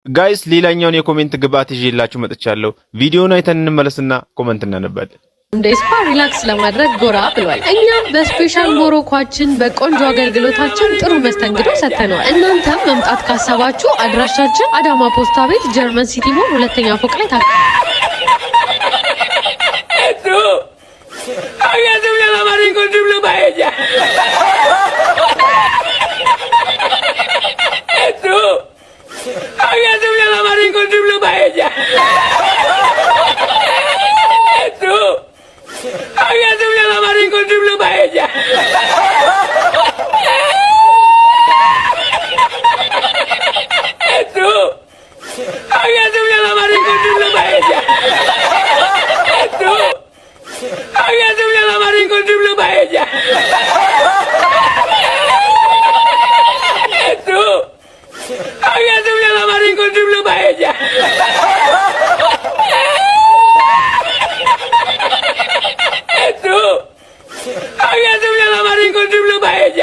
ጋይስ ሌላኛውን የኮሜንት ግባት ይዤላችሁ መጥቻለሁ። ቪዲዮውን አይተን እንመለስና ኮሜንት እናነባለን። እንደ ስፓ ሪላክስ ለማድረግ ጎራ ብሏል። እኛም በስፔሻል ሞሮኳችን በቆንጆ አገልግሎታችን ጥሩ መስተንግዶ ሰጥተናል። እናንተም መምጣት ካሰባችሁ አድራሻችን አዳማ ፖስታ ቤት ጀርመን ሲቲ ሞል ሁለተኛ ፎቅ ላይ Había subido la marín con triple paella.